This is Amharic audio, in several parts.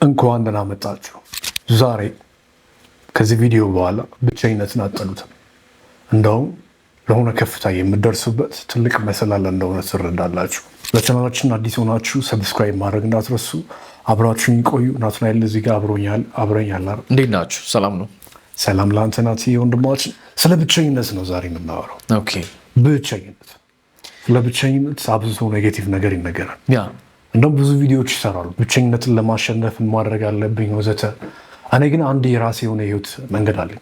እንኳን ደህና መጣችሁ። ዛሬ ከዚህ ቪዲዮ በኋላ ብቸኝነትን አጠሉትም። እንደውም ለሆነ ከፍታ የምደርሱበት ትልቅ መሰላል እንደሆነ ትረዳላችሁ። ለቻናላችን አዲስ ሆናችሁ ሰብስክራይብ ማድረግ እንዳትረሱ። አብራችሁን ይቆዩ። ናትናኤል እዚህ ጋር አብሮኛል። እንዴት ናችሁ? ሰላም ነው? ሰላም ለአንተ ናት ወንድማችን። ስለ ብቸኝነት ነው ዛሬ የምናወራው። ኦኬ። ብቸኝነት፣ ስለ ብቸኝነት አብዝቶ ኔጌቲቭ ነገር ይነገራል። እንደውም ብዙ ቪዲዮዎች ይሰራሉ። ብቸኝነትን ለማሸነፍ ማድረግ አለብኝ ወዘተ። እኔ ግን አንድ የራሴ የሆነ ህይወት መንገድ አለኝ።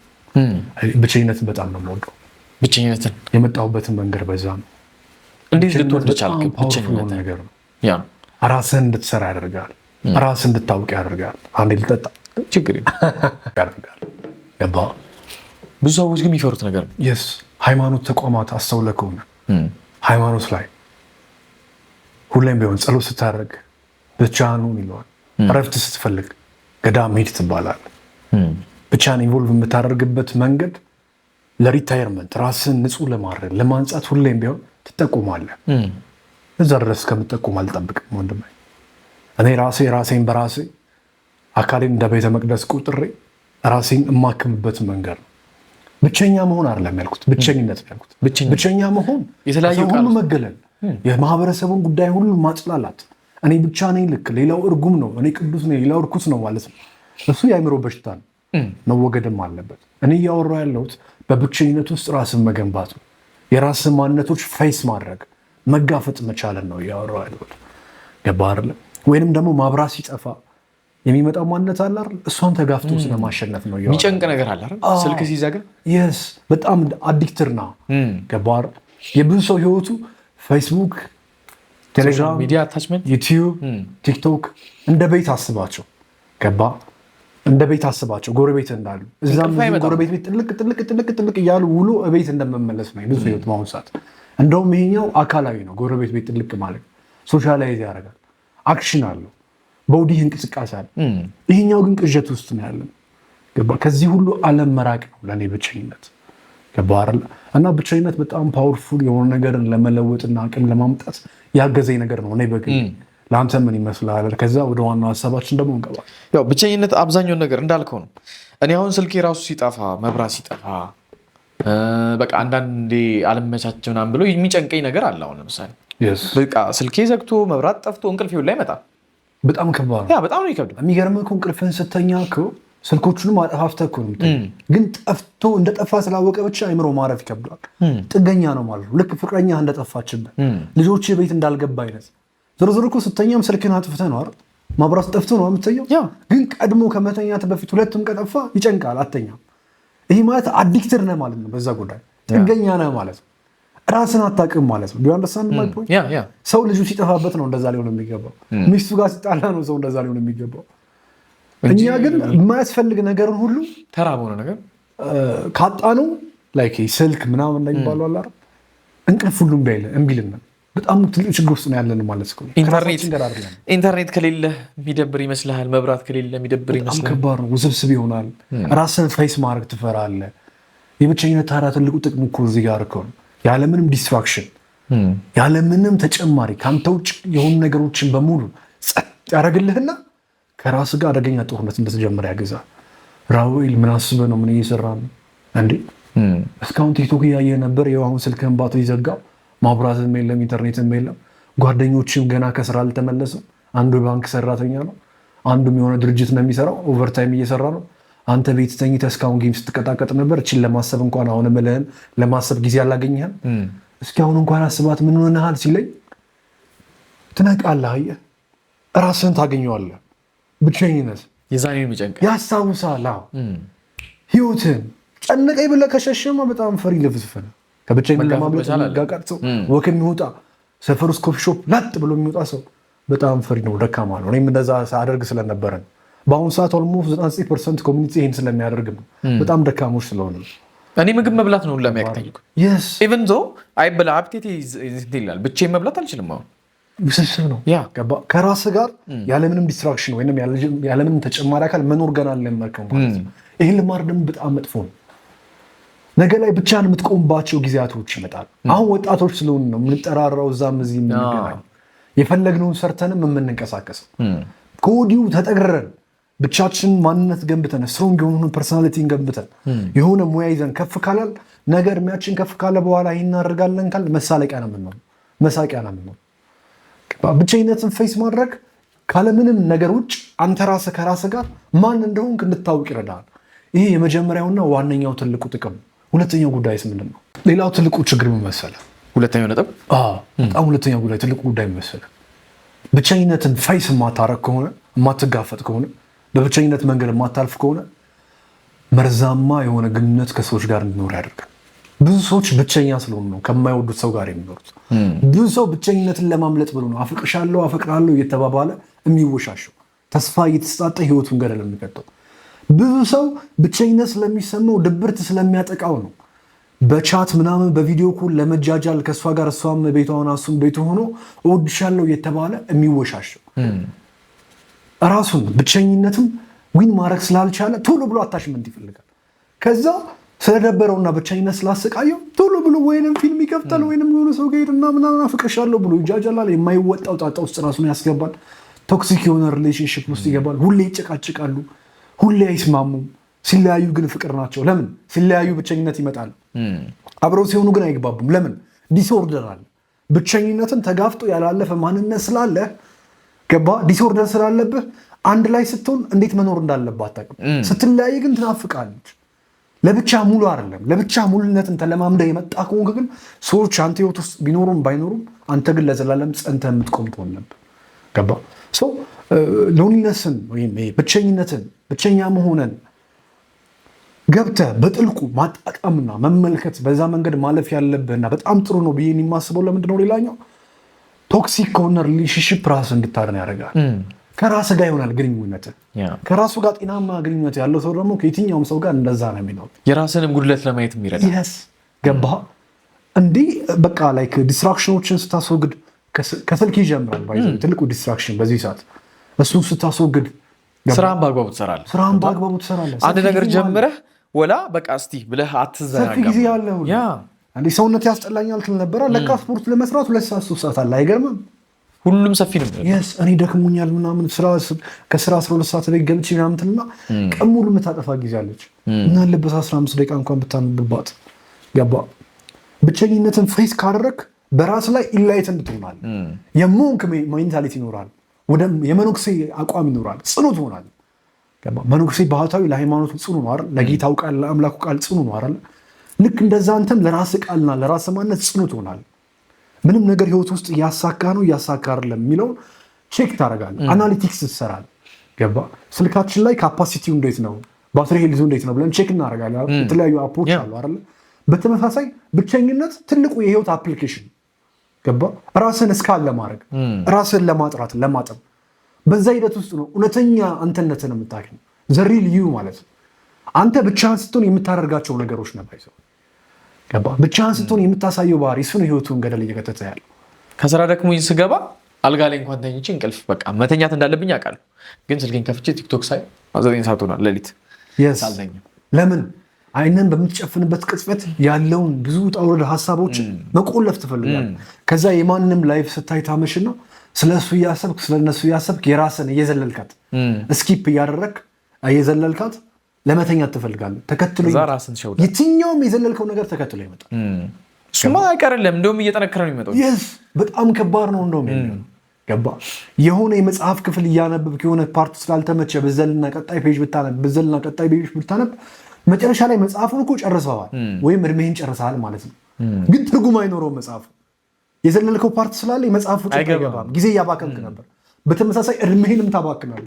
ብቸኝነትን በጣም ነው የምወደው። ብቸኝነትን የመጣሁበትን መንገድ በዛ ነው። እንዴት ልትወድ ቻልክ? ብቸኝነት ነገር ነው። ራስህን እንድትሰራ ያደርጋል። ራስህን እንድታውቅ ያደርጋል። አንዴ ልጠጣ ችግር ያደርጋል። ገባ? ብዙ ሰዎች ግን የሚፈሩት ነገር ነው። የስ ሃይማኖት ተቋማት አስተውለህ ከሆነ ሃይማኖት ላይ ሁሌም ቢሆን ጸሎት ስታደርግ ብቻህን ሁን ይለዋል። እረፍት ስትፈልግ ገዳም ሂድ ትባላለህ። ብቻህን ኢንቮልቭ የምታደርግበት መንገድ ለሪታየርመንት ራስን ንጹህ ለማድረግ ለማንጻት ሁሌም ቢሆን ትጠቁማለህ። እዛ ድረስ ከምጠቁም አልጠብቅም ወንድሜ። እኔ ራሴን በራሴ አካሌን እንደ ቤተ መቅደስ ቁጥሬ ራሴን የማክምበት መንገድ ነው። ብቸኛ መሆን አይደለም ያልኩት፣ ብቸኝነት ያልኩት። ብቸኛ መሆን ሰው ሁሉ መገለል፣ የማህበረሰቡን ጉዳይ ሁሉ ማጥላላት፣ እኔ ብቻ ነኝ ልክ ሌላው እርጉም ነው፣ እኔ ቅዱስ ነኝ ሌላው እርኩስ ነው ማለት ነው። እሱ የአእምሮ በሽታ ነው፣ መወገድም አለበት። እኔ እያወራሁ ያለሁት በብቸኝነት ውስጥ ራስን መገንባት ነው። የራስን ማንነቶች ፌስ ማድረግ መጋፈጥ መቻለን ነው እያወራሁ ያለሁት። ገባህ አይደለ? ወይንም ደግሞ ማብራት ሲጠፋ የሚመጣው ማንነት አለ አይደል? እሷን ተጋፍቶ ስለማሸነፍ ነው። የሚጨንቅ ነገር አለ አይደል? ስልክ ሲዘጋ የስ በጣም አዲክትር ነው። ገባህ? የብዙ ሰው ህይወቱ ፌስቡክ፣ ቴሌግራም፣ ሚዲያ አታችመንት፣ ዩቲዩብ፣ ቲክቶክ እንደ ቤት አስባቸው። ገባህ? እንደ ቤት አስባቸው። ጎረቤት እንዳሉ እዛም ጎረቤት ቤት ጥልቅ እያሉ ውሎ ቤት እንደመመለስ ነው ብዙ ህይወት በአሁኑ ሰዓት። እንደውም ይሄኛው አካላዊ ነው። ጎረቤት ቤት ጥልቅ ማለት ሶሻላይዝ ያደርጋል፣ አክሽን አለው፣ በውዲህ እንቅስቃሴ አለ። ይሄኛው ግን ቅዠት ውስጥ ነው ያለን። ገባ? ከዚህ ሁሉ ዓለም መራቅ ነው ለእኔ ብቸኝነት። ገባ አይደል? እና ብቸኝነት በጣም ፓወርፉል የሆነ ነገርን ለመለወጥና አቅም ለማምጣት ያገዘኝ ነገር ነው። እኔ በግል ለአንተ ምን ይመስላል? ከዛ ወደ ዋናው ሀሳባችን ደግሞ እንገባ። ያው ብቸኝነት አብዛኛውን ነገር እንዳልከው ነው። እኔ አሁን ስልኬ ራሱ ሲጠፋ፣ መብራት ሲጠፋ፣ በቃ አንዳንዴ አለመቻቸው ምናምን ብሎ የሚጨንቀኝ ነገር አለ። አሁን ለምሳሌ በቃ ስልኬ ዘግቶ መብራት ጠፍቶ እንቅልፍ ላይ ይመጣል። በጣም ከባድ ነው። በጣም ነው ይከብዳል። የሚገርምህ እኮ እንቅልፍህን ስተኛ እኮ ስልኮቹንም አጠፋፍተህ እኮ ነው። ግን ጠፍቶ እንደጠፋ ስላወቀ ብቻ አይምሮ ማረፍ ይከብዳል። ጥገኛ ነው ማለት ነው። ልክ ፍቅረኛ እንደጠፋችበት፣ ልጆች ቤት እንዳልገባ አይነት። ዞሮ ዞሮ እኮ ስተኛም ስልክህን አጥፍተህ ነው አይደል? ማብራት ጠፍቶ ነው የምትተኛው። ግን ቀድሞ ከመተኛት በፊት ሁለቱም ከጠፋ ይጨንቃል፣ አተኛም። ይሄ ማለት አዲክትድ ነህ ማለት ነው። በዛ ጉዳይ ጥገኛ ነህ ማለት ነው። ራስን አታውቅም ማለት ነው። ሰው ልጁ ሲጠፋበት ነው እንደዛ ሊሆን የሚገባው። ሚስቱ ጋር ሲጣላ ነው ሰው እንደዛ ሊሆን የሚገባው። እኛ ግን የማያስፈልግ ነገርን ሁሉ ተራ በሆነ ነገር ካጣነው ላይክ ስልክ ምናምን እንደሚባለው አለ አይደል? እንቅልፍ ሁሉ እምቢልና በጣም ትልቅ ችግር ውስጥ ነው ያለን ማለት ነው። ኢንተርኔት ከሌለ የሚደብር ይመስልሃል። መብራት ከሌለ የሚደብር ይመስልሃል። በጣም ከባድ ነው፣ ውስብስብ ይሆናል። ራስን ፌስ ማድረግ ትፈራለህ። የብቸኝነት ታዲያ ትልቁ ጥቅሙ እኮ እዚህ ጋር እኮ ነው። ያለምንም ዲስትራክሽን ያለምንም ተጨማሪ ከአንተ ውጭ የሆኑ ነገሮችን በሙሉ ጸጥ ያደርግልህና ከራስ ጋር አደገኛ ጦርነት እንደተጀመረ ያገዛል። ራውኤል ምን አስበህ ነው? ምን እየሰራ ነው እንዴ? እስካሁን ቲክቶክ እያየህ ነበር። ይኸው አሁን ስልክህን ባትሪ ዘጋው። ማብራትም የለም፣ ኢንተርኔትም የለም። ጓደኞችም ገና ከስራ አልተመለሰም። አንዱ የባንክ ሰራተኛ ነው፣ አንዱም የሆነ ድርጅት ነው የሚሰራው፣ ኦቨርታይም እየሰራ ነው። አንተ ቤት ተኝተህ እስካሁን ጌም ስትቀጣቀጥ ነበር። እችን ለማሰብ እንኳን አሁን ምልህን ለማሰብ ጊዜ አላገኘህም። እስኪ አሁን እንኳን አስባት ምን ሆነሃል ሲለኝ ትነቃለህ። አየህ፣ ራስህን ታገኘዋለህ። ብቸኝነት የዛኔ የሚጨንቅ ያስታውሳል። ህይወትን ጨነቀኝ ብለህ ከሸሸማ በጣም ፈሪ ልፍስፍ ነህ። ከብቸኝነት ለማምለጥ የሚጋቃጥ ሰው ወክ የሚወጣ ሰፈር ውስጥ ኮፊ ሾፕ ላጥ ብሎ የሚወጣ ሰው በጣም ፈሪ ነው፣ ደካማ ነው። እኔም እንደዛ አደርግ ስለነበረ ነው። በአሁኑ ሰዓት ኦልሞስት 99% ኮሚኒቲ ይህን ስለሚያደርግ ነው። በጣም ደካሞች ስለሆነ እኔ ምግብ መብላት ነው ለሚያቅተኝ ኢቨን ዞ አይበላ አፕቴት ይላል። ብቻዬን መብላት አልችልም። አሁን ውስብስብ ነው። ከራስ ጋር ያለምንም ዲስትራክሽን ወይም ያለምንም ተጨማሪ አካል መኖር ገና አልለመድክም ማለት ነው። ይህን ልማድ ደግሞ በጣም መጥፎ ነው። ነገ ላይ ብቻህን የምትቆምባቸው ጊዜያቶች ይመጣል። አሁን ወጣቶች ስለሆኑ ነው የምንጠራራው፣ እዛም እዚህ የምንገናኝ፣ የፈለግነውን ሰርተንም የምንንቀሳቀሰው። ከወዲሁ ተጠግረን ብቻችን ማንነት ገንብተን ስትሮንግ የሆኑ ፐርሶናሊቲን ገንብተን የሆነ ሙያ ይዘን ከፍ ካላል ነገር እድሜያችን ከፍ ካለ በኋላ ይህን እናደርጋለን ካል መሳቂያ ነው የምንሆነው። ብቸኝነትን ፌስ ማድረግ ካለምንም ነገር ውጭ አንተ ራስህ ከራስህ ጋር ማን እንደሆንክ እንድታውቅ ይረዳል። ይሄ የመጀመሪያውና ዋነኛው ትልቁ ጥቅም። ሁለተኛው ጉዳይስ ምንድን ነው? ሌላው ትልቁ ችግር ምን መሰለህ? ሁለተኛው ነጥብ በጣም ሁለተኛው ጉዳይ ትልቁ ጉዳይ ምን መሰለህ? ብቸኝነትን ፌስ የማታረግ ከሆነ የማትጋፈጥ ከሆነ በብቸኝነት መንገድ የማታልፍ ከሆነ መርዛማ የሆነ ግንኙነት ከሰዎች ጋር እንዲኖር ያደርጋል። ብዙ ሰዎች ብቸኛ ስለሆኑ ነው ከማይወዱት ሰው ጋር የሚኖሩት። ብዙ ሰው ብቸኝነትን ለማምለጥ ብሎ ነው አፍቅሻለሁ አፈቅራለሁ እየተባባለ የሚወሻሸው ተስፋ እየተሰጣጠ ህይወቱን ገደል የሚቀጠው። ብዙ ሰው ብቸኝነት ስለሚሰማው ድብርት ስለሚያጠቃው ነው በቻት ምናምን በቪዲዮ ኮል ለመጃጃል ከእሷ ጋር እሷም ቤቷ ሆና እሱም ቤቱ ሆኖ እወድሻለሁ እየተባለ የሚወሻሸው። ራሱን ብቸኝነትም ዊን ማድረግ ስላልቻለ ቶሎ ብሎ አታችመንት ይፈልጋል። ከዛ ስለደበረውና ብቸኝነት ስላሰቃየው ቶሎ ብሎ ወይንም ፊልም ይከፍታል ወይንም የሆነ ሰው ጋር ሄድና ምናምን አፍቅርሻለሁ ብሎ ይጃጃላል። የማይወጣው ጣጣ ውስጥ ራሱን ያስገባል። ቶክሲክ የሆነ ሪሌሽንሽፕ ውስጥ ይገባል። ሁሌ ይጨቃጭቃሉ፣ ሁሌ አይስማሙም። ሲለያዩ ግን ፍቅር ናቸው። ለምን? ሲለያዩ ብቸኝነት ይመጣል። አብረው ሲሆኑ ግን አይግባቡም። ለምን? ዲስኦርደር አለ። ብቸኝነትን ተጋፍጦ ያላለፈ ማንነት ስላለ ገባ ዲስኦርደር ስላለብህ አንድ ላይ ስትሆን እንዴት መኖር እንዳለባት አታውቅም። ስትለያይ ግን ትናፍቃለች። ለብቻ ሙሉ አይደለም። ለብቻ ሙሉነትን ተለማምደህ የመጣ ከሆንክ ግን ሰዎች አንተ ህይወት ውስጥ ቢኖሩም ባይኖሩም አንተ ግን ለዘላለም ጸንተህ የምትቆም ትሆን ነበር። ገባ ሰው ሎንሊነስን ወይም ብቸኝነትን ብቸኛ መሆንን ገብተህ በጥልቁ ማጣጣምና መመልከት በዛ መንገድ ማለፍ ያለብህና በጣም ጥሩ ነው ብዬ የማስበው ለምንድነው? ሌላኛው ቶክሲክ ከሆነ ሪሌሽንሽፕ ራስህ እንድታድን ያደርጋል። ከራስህ ጋር ይሆናል ግንኙነት። ከራሱ ጋር ጤናማ ግንኙነት ያለው ሰው ደግሞ ከየትኛውም ሰው ጋር እንደዛ ነው የሚኖር። የራስንም ጉድለት ለማየት የሚረዳ ገባህ? እንዲህ በቃ ላይክ ዲስትራክሽኖችን ስታስወግድ ከስልክ ይጀምራል። ትልቁ ዲስትራክሽን በዚህ ሰዓት እሱን ስታስወግድ ስራን በአግባቡ ትሰራለህ። አንድ ነገር ጀምረህ ወላ በቃ እስቲ ብለህ አትዘናጋም። ሰፊ ጊዜ ያለው ሰውነት ያስጠላኛል ትል ነበረ። ለካ ስፖርት ለመስራት 2 ሰዓት 3 ሰዓት አለ። አይገርምም? ሁሉም ሰፊ ነው። እኔ ደክሞኛል ምናምን ከስራ 12 ሰዓት ላይ ገብቼ ምናምን ትልና ቀን ሙሉ የምታጠፋ ጊዜ አለች እና ያለበት 15 ደቂቃ እንኳን ብታነብባት ገባ። ብቸኝነትን ፌስ ካደረግ በራስ ላይ ኢንላይትድ ትሆናለህ። የሞንክ ሜንታሊቲ ይኖራል። የመነኩሴ አቋም ይኖራል። ጽኑ ትሆናለህ። መነኩሴ ባህታዊ ለሃይማኖቱ ጽኑ ነው አይደል? ለጌታው ቃል ለአምላኩ ቃል ጽኑ ነው አይደል? ልክ እንደዛ አንተም ለራስ ቃልና ለራስ ማንነት ጽኑ ትሆናለህ። ምንም ነገር ህይወት ውስጥ እያሳካ ነው እያሳካ አይደለም የሚለውን ቼክ ታደርጋለህ። አናሊቲክስ ትሰራለህ። ገባ? ስልካችን ላይ ካፓሲቲው እንዴት ነው፣ ባትሪ ሄልዙ እንዴት ነው ብለን ቼክ እናደርጋለን። የተለያዩ አፖች አሉ አይደል? በተመሳሳይ ብቸኝነት ትልቁ የህይወት አፕሊኬሽን ገባ? ራስን እስካል ለማድረግ ራስን ለማጥራት ለማጠብ በዛ ሂደት ውስጥ ነው እውነተኛ አንተነትን የምታገኝ። ዘሪ ልዩ ማለት ነው። አንተ ብቻህን ስትሆን የምታደርጋቸው ነገሮች ነበር ይዘው ገባ? ብቻህን ስትሆን የምታሳየው ባህሪ እሱን ህይወቱን ገደል እየከተተ ያለው። ከስራ ደክሞኝ ስገባ አልጋ ላይ እንኳን ተኝቼ እንቅልፍ በቃ መተኛት እንዳለብኝ አውቃለሁ። ግን ስልኬን ከፍቼ ቲክቶክ ሳይ 9 ሰዓት ሆኗል ሌሊት ሳልተኛ። ለምን? አይንን በምትጨፍንበት ቅጽበት ያለውን ብዙ ውጣ ውረድ ሀሳቦች መቆለፍ ትፈልጋለህ። ከዛ የማንም ላይፍ ስታይ ታመሽና ስለሱ እያሰብክ ስለነሱ እያሰብክ የራስን እየዘለልካት ስኪፕ እያደረግ እየዘለልካት ለመተኛት ትፈልጋለህ። ተከትሎ የትኛውም የዘለልከው ነገር ተከትሎ ይመጣል። እሱማ አይቀርልም፣ እንደውም እየጠነከረ ነው የሚመጣው። በጣም ከባድ ነው። እንደውም ገባ የሆነ የመጽሐፍ ክፍል እያነበብክ የሆነ ፓርት ስላልተመቸ ብዘልና ቀጣይ ፔጅ ብታነብ መጨረሻ ላይ መጽሐፉን እኮ ጨርሰዋል ወይም እድሜህን ጨርሰሃል ማለት ነው። ግን ትርጉም አይኖረውም መጽሐፉ። የዘለልከው ፓርት ስላለ የመጽሐፉ አይገባም። ጊዜ እያባከንክ ነበር። በተመሳሳይ እድሜህንም ታባክናል።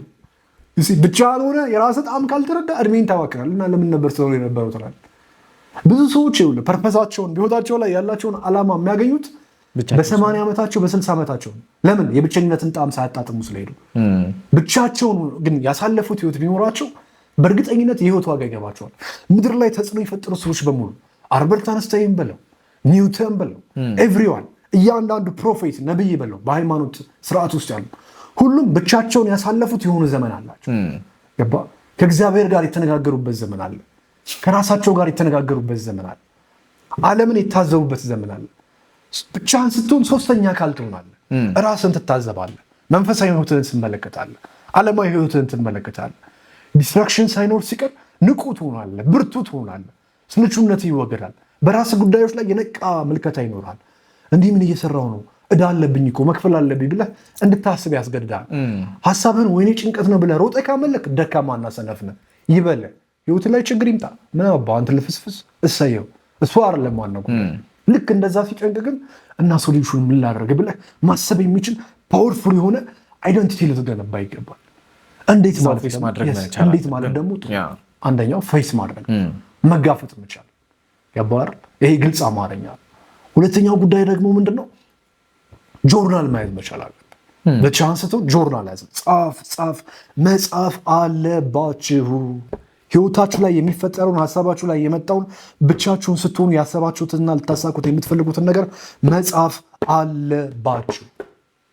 ብቻህን ሆነ የራስህ ጣዕም ካልተረዳ እድሜህን ታባክናል። እና ለምን ነበር ሰው የነበረው ትላለህ። ብዙ ሰዎች ፐርፐዛቸውን በህይወታቸው ላይ ያላቸውን ዓላማ የሚያገኙት በ80 ዓመታቸው በ60 ዓመታቸው ለምን? የብቸኝነትን ጣዕም ሳያጣጥሙ ስለሄዱ። ብቻቸውን ግን ያሳለፉት ህይወት ቢኖራቸው በእርግጠኝነት የህይወት ዋጋ ይገባቸዋል። ምድር ላይ ተጽዕኖ የፈጠሩ ሰዎች በሙሉ አልበርት አንስታይን በለው ኒውተን በለው ኤቭሪዋን እያንዳንዱ ፕሮፌት ነብይ በለው በሃይማኖት ስርዓት ውስጥ ያሉ ሁሉም ብቻቸውን ያሳለፉት የሆኑ ዘመን አላቸው። ገባ? ከእግዚአብሔር ጋር የተነጋገሩበት ዘመን አለ። ከራሳቸው ጋር የተነጋገሩበት ዘመን አለ። ዓለምን የታዘቡበት ዘመን አለ። ብቻህን ስትሆን ሶስተኛ አካል ትሆናለህ። ራስን ትታዘባለህ። መንፈሳዊ ህይወትን ትመለከታለህ። ዓለማዊ ህይወትን ትመለከታለህ። ዲስትራክሽን ሳይኖር ሲቀር ንቁ ትሆናለህ፣ ብርቱ ትሆናለህ፣ ስልቹነት ይወገዳል። በራስ ጉዳዮች ላይ የነቃ ምልከታ ይኖራል። እንዲህ ምን እየሰራው ነው፣ እዳ አለብኝ እኮ መክፈል አለብኝ ብለህ እንድታስብ ያስገድዳል። ሀሳብህን ወይኔ ጭንቀት ነው ብለህ ሮጠህ ካመለክ ደካማና ሰነፍ ነህ ይበለ። ህይወት ላይ ችግር ይምጣ ምን አባ አንተ ልፍስፍስ እሰየው፣ እሱ አይደለም ዋናው ጉዳይ። ልክ እንደዛ ሲጨንቅ ግን እና ሶሉሽን ምን ላደርግ ብለህ ማሰብ የሚችል ፓወርፉል የሆነ አይደንቲቲ ልትገነባ ይገባል። እንዴት ማለት ደግሞ አንደኛው ፌስ ማድረግ መጋፈጥ መቻል ያባር። ይሄ ግልጽ አማርኛ። ሁለተኛው ጉዳይ ደግሞ ምንድነው? ጆርናል ማየት መቻል አለብን። በቻንስቶ ጆርናል ያዘ ጻፍ መጻፍ አለባችሁ። ህይወታችሁ ላይ የሚፈጠረውን ሀሳባችሁ ላይ የመጣውን ብቻችሁን ስትሆኑ ያሰባችሁትና ልታሳኩት የምትፈልጉትን ነገር መጻፍ አለባችሁ።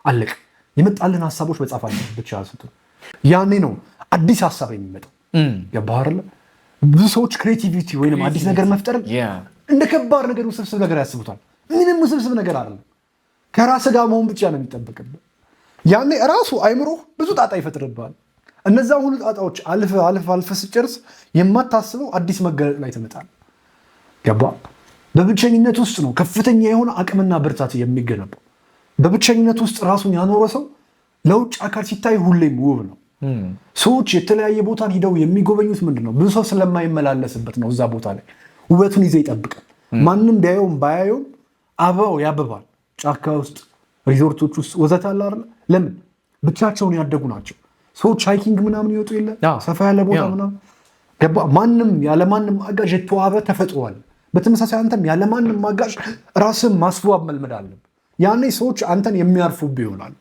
አለቅ የመጣልን ሀሳቦች መጻፍ አለ ብቻ ስትሆኑ ያኔ ነው አዲስ ሀሳብ የሚመጣው። ገባህ? ብዙ ሰዎች ክሬቲቪቲ ወይንም አዲስ ነገር መፍጠርን እንደ ከባድ ነገር ውስብስብ ነገር ያስቡታል። ምንም ውስብስብ ነገር አይደለም። ከራስ ጋር መሆን ብቻ ነው የሚጠበቅብህ። ያኔ ራሱ አይምሮ ብዙ ጣጣ ይፈጥርብሃል። እነዛ ሁሉ ጣጣዎች አልፈ ስጨርስ የማታስበው አዲስ መገለጥ ላይ ትመጣለህ። ገባህ? በብቸኝነት ውስጥ ነው ከፍተኛ የሆነ አቅምና ብርታት የሚገነባው። በብቸኝነት ውስጥ ራሱን ያኖረ ሰው ለውጭ አካል ሲታይ ሁሌም ውብ ነው። ሰዎች የተለያየ ቦታን ሂደው የሚጎበኙት ምንድን ነው? ብዙ ሰው ስለማይመላለስበት ነው። እዛ ቦታ ላይ ውበቱን ይዘው ይጠብቃል። ማንም ቢያየውም ባያየውም አበባው ያብባል። ጫካ ውስጥ፣ ሪዞርቶች ውስጥ ወዘተ አለ አይደል? ለምን? ብቻቸውን ያደጉ ናቸው። ሰዎች ሃይኪንግ ምናምን ይወጡ የለ ሰፋ ያለ ቦታ ምናምን ገባ። ማንም ያለማንም አጋዥ የተዋበ ተፈጥሯል። በተመሳሳይ አንተም ያለማንም አጋዥ ራስን ማስዋብ መልመድ አለብህ። ያኔ ሰዎች አንተን የሚያርፉብህ ይሆናል።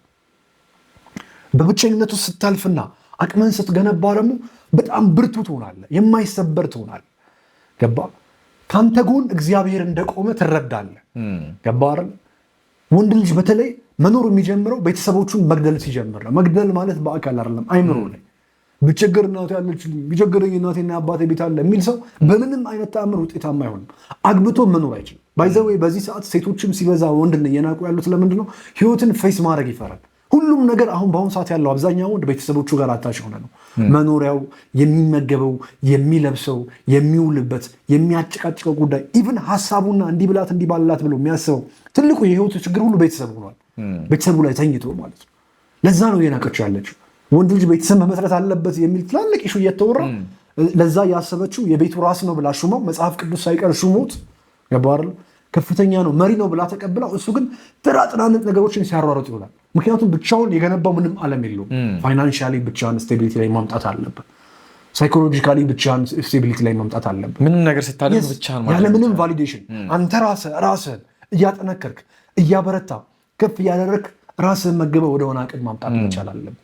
በብቸኝነቱ ስታልፍና አቅምን ስትገነባ ደግሞ በጣም ብርቱ ትሆናለህ፣ የማይሰበር ትሆናለህ። ገባ? ከአንተ ጎን እግዚአብሔር እንደቆመ ትረዳለህ። ገባ አይደል? ወንድ ልጅ በተለይ መኖር የሚጀምረው ቤተሰቦቹን መግደል ሲጀምር ነው። መግደል ማለት በአካል አይደለም፣ አይምሮ ላይ ብቸገር እናቴ ያለችልኝ ቢቸገረኝ እናቴና አባቴ ቤት አለ የሚል ሰው በምንም አይነት ተአምር ውጤታማ አይሆንም። አግብቶ መኖር አይችልም። ባይዘው በዚህ ሰዓት ሴቶችም ሲበዛ ወንድን እየናቁ ያሉት ለምንድን ነው? ህይወትን ፌስ ማድረግ ይፈራል። ሁሉም ነገር አሁን በአሁኑ ሰዓት ያለው አብዛኛው ወንድ ቤተሰቦቹ ጋር አታች ሆነ ነው። መኖሪያው፣ የሚመገበው፣ የሚለብሰው፣ የሚውልበት፣ የሚያጨቃጭቀው ጉዳይ ኢቭን ሀሳቡና እንዲህ ብላት እንዲህ ባላት ብሎ የሚያስበው ትልቁ የህይወቱ ችግር ሁሉ ቤተሰብ ሆኗል። ቤተሰቡ ላይ ተኝቶ ማለት ነው። ለዛ ነው እየናቀችው ያለችው። ወንድ ልጅ ቤተሰብ መመስረት አለበት የሚል ትላልቅ ኢሹ እየተወራ ለዛ ያሰበችው የቤቱ ራስ ነው ብላ ሹመው መጽሐፍ ቅዱስ ሳይቀር ሹሞት ገባር ከፍተኛ ነው መሪ ነው ብላ ተቀብለው እሱ ግን ጥራጥናነት ነገሮችን ሲያሯሩጥ ይሆናል። ምክንያቱም ብቻውን የገነባው ምንም ዓለም የለውም። ፋይናንሻሊ ብቻን ስቴቢሊቲ ላይ ማምጣት አለበት። ሳይኮሎጂካሊ ብቻን ስቴቢሊቲ ላይ ማምጣት አለበት። ምንም ነገር ስታደርግ ብቻን ማለት ያለ ምንም ቫሊዴሽን አንተ ራስህን እያጠነከርክ እያበረታ ከፍ እያደረግክ ራስህን መገበው ወደሆነ አቅም ማምጣት መቻል አለበት።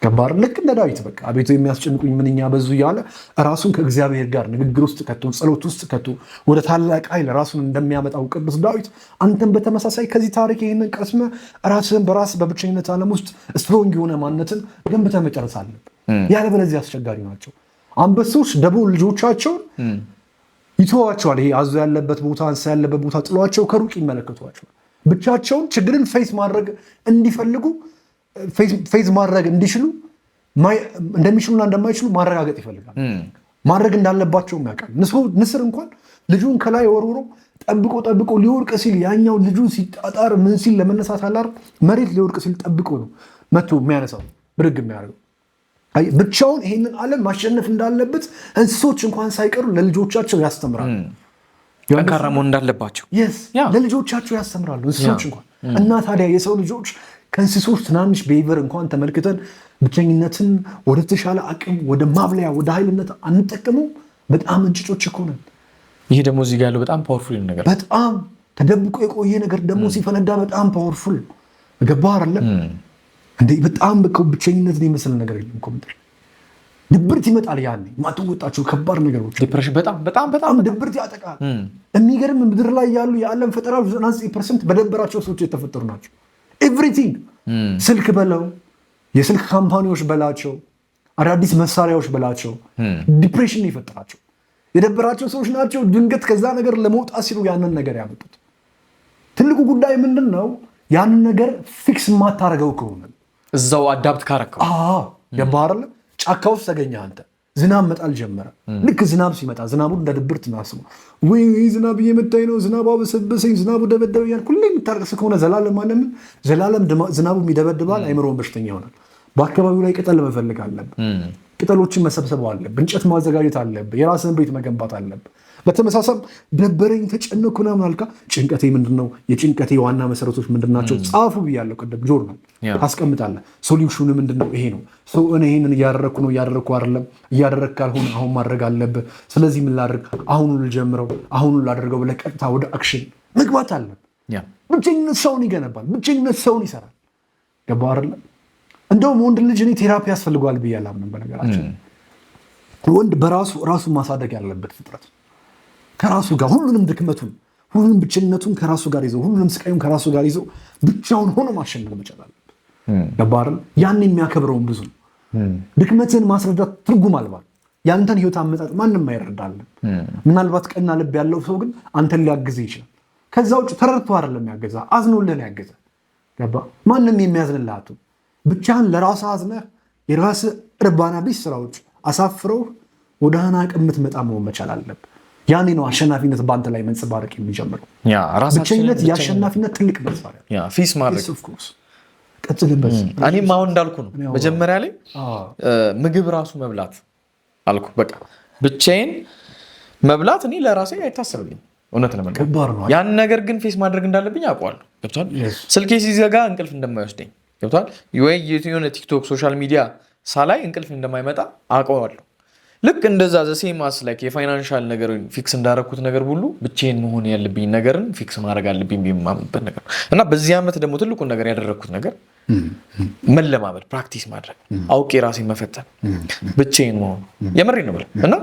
ገባር? ልክ እንደ ዳዊት በቃ አቤቱ የሚያስጨንቁኝ ምንኛ በዙ እያለ ራሱን ከእግዚአብሔር ጋር ንግግር ውስጥ ከቶ ጸሎት ውስጥ ከቶ ወደ ታላቅ ኃይል ራሱን እንደሚያመጣው ቅዱስ ዳዊት አንተም በተመሳሳይ ከዚህ ታሪክ ይህንን ቀስመ ራስህን በራስ በብቸኝነት ዓለም ውስጥ ስትሮንግ የሆነ ማንነትን ገንብተህ መጨረስ አለብህ። ያለበለዚያ አስቸጋሪ ናቸው። አንበሶች ደቦል ልጆቻቸውን ይተዋቸዋል። ይሄ አዞ ያለበት ቦታ እንስሳ ያለበት ቦታ ጥሏቸው ከሩቅ ይመለከቷቸዋል። ብቻቸውን ችግርን ፌስ ማድረግ እንዲፈልጉ ፌዝ ማድረግ እንዲችሉ እንደሚችሉና እንደማይችሉ ማረጋገጥ ይፈልጋል። ማድረግ እንዳለባቸው ያውቃል። ንስር እንኳን ልጁን ከላይ ወርውሮ ጠብቆ ሊወርቅ ሲል ያኛው ልጁን ሲጣጣር ምን ሲል ለመነሳት አላር መሬት ሊወርቅ ሲል ጠብቆ ነው መቶ የሚያነሳው ብድግ የሚያደርገው። ብቻውን ይሄንን ዓለም ማሸነፍ እንዳለበት እንስሶች እንኳን ሳይቀሩ ለልጆቻቸው ያስተምራሉ። ጠንካራ መሆን እንዳለባቸው ለልጆቻቸው ያስተምራሉ እንስሶች እንኳን። እና ታዲያ የሰው ልጆች ከእንስሶች ትናንሽ ቤቨር እንኳን ተመልክተን ብቸኝነትን ወደ ተሻለ አቅም ወደ ማብለያ ወደ ኃይልነት አንጠቀመው። በጣም እንጭጮች እኮ ነን። ይህ ደግሞ እዚህ ጋር ያለው በጣም ፓወርፉል ነገር በጣም ተደብቆ የቆየ ነገር ደግሞ ሲፈነዳ በጣም ፓወርፉል ገባህ አይደለም እንዴ? በጣም ብቸኝነትን የመሰለ ነገር የለም እኮ ምድር። ድብርት ይመጣል። ያኔ ማትወጣቸው ከባድ ነገሮች ዲፕሬሽን በጣም ድብርት ያጠቃል። የሚገርም ምድር ላይ ያሉ የዓለም ፈጠራዎች 99% በደበራቸው ሰዎች የተፈጠሩ ናቸው። ኤቭሪቲንግ ስልክ በለው የስልክ ካምፓኒዎች በላቸው አዳዲስ መሳሪያዎች በላቸው ዲፕሬሽን ይፈጥራቸው የደበራቸው ሰዎች ናቸው። ድንገት ከዛ ነገር ለመውጣት ሲሉ ያንን ነገር ያመጡት። ትልቁ ጉዳይ ምንድን ነው? ያንን ነገር ፊክስ የማታደርገው ከሆነ እዛው አዳፕት ካረከው ገባህ አይደል? ጫካ ውስጥ ተገኘህ አንተ ዝናብ መጣል ጀመረ። ልክ ዝናብ ሲመጣ ዝናቡን እንደ ድብርት እናስበው። ወይ ዝናብ እየመታኝ ነው፣ ዝናቡ አበሰበሰኝ፣ ዝናቡ ደበደበ እያልክ ሁሌ የምታለቅስ ከሆነ ዘላለም ዝናቡ ይደበድባል፣ አይምሮውን በሽተኛ ይሆናል። በአካባቢው ላይ ቅጠል መፈልግ አለብህ፣ ቅጠሎችን መሰብሰብ አለብህ፣ እንጨት ማዘጋጀት አለብህ፣ የራስን ቤት መገንባት አለብህ። በተመሳሳይ ደበረኝ ተጨነኩ ምናምን አልካ፣ ጭንቀቴ ምንድነው? የጭንቀቴ ዋና መሰረቶች ምንድናቸው? ጻፉ ብያለሁ ቅድም። ጆርናል ታስቀምጣለህ። ሶሉሽኑ ምንድነው? ይሄ ነው። እኔ ይሄንን እያደረግኩ ነው፣ እያደረግኩ አይደለም፣ እያደረግ ካልሆነ አሁን ማድረግ አለብህ። ስለዚህ ምን ላድርግ? አሁኑ ልጀምረው፣ አሁኑ ላደርገው ብለህ ቀጥታ ወደ አክሽን መግባት አለብህ። ብቸኝነት ሰውን ይገነባል፣ ብቸኝነት ሰውን ይሰራል። ገባህ አይደለም? እንደውም ወንድ ልጅ እኔ ቴራፒ ያስፈልገዋል ብዬ አላምንም። በነገራችን ወንድ ራሱን ማሳደግ ያለበት ፍጥረት ከራሱ ጋር ሁሉንም ድክመቱን ሁሉንም ብቸኝነቱን ከራሱ ጋር ይዘው ሁሉንም ስቃዩን ከራሱ ጋር ይዘው ብቻውን ሆኖ ማሸነፍ መቻል አለበት። ገባህ አይደል? ያን የሚያከብረውን ብዙ ነው። ድክመትን ማስረዳት ትርጉም አልባ። ያንተን ህይወት አመጣጥ ማንም አይረዳልም። ምናልባት ቀና ልብ ያለው ሰው ግን አንተን ሊያግዝ ይችላል። ከዛ ውጭ ተረድቶ አይደለም ያገዛ፣ አዝኖልህ ያገዛ። ገባህ? ማንም የሚያዝንልህ ብቻህን ለራስህ አዝነህ የራስህ እርባና ቢስ ስራዎች አሳፍረው ወደ ሀና ቅምት መጣ መሆን መቻል አለብህ። ያኔ ነው አሸናፊነት በአንተ ላይ መንጸባረቅ የሚጀምረው። ብቸኝነት የአሸናፊነት ትልቅ መሳሪያ ፊስ ማድረግ። ቀጥልበት። እኔም አሁን እንዳልኩ ነው መጀመሪያ ላይ ምግብ ራሱ መብላት አልኩ። በቃ ብቻዬን መብላት እኔ ለራሴ አይታሰብልኝ እውነት ለመናገር። ያን ነገር ግን ፌስ ማድረግ እንዳለብኝ አውቀዋለሁ። ገብቷል? ስልኬ ሲዘጋ እንቅልፍ እንደማይወስደኝ ገብቷል? ወይ የሆነ ቲክቶክ ሶሻል ሚዲያ ሳላይ እንቅልፍ እንደማይመጣ አውቀዋለሁ። ልክ እንደዛ ዘሴማስ ላይክ የፋይናንሻል ነገር ፊክስ እንዳረኩት ነገር ሁሉ ብቻዬን መሆን ያለብኝ ነገርን ፊክስ ማድረግ አለብኝ የማምንበት ነገር እና በዚህ ዓመት ደግሞ ትልቁን ነገር ያደረግኩት ነገር መለማመድ፣ ፕራክቲስ ማድረግ፣ አውቄ ራሴን መፈተን፣ ብቻዬን መሆን የምሬን ነው ብለህ እና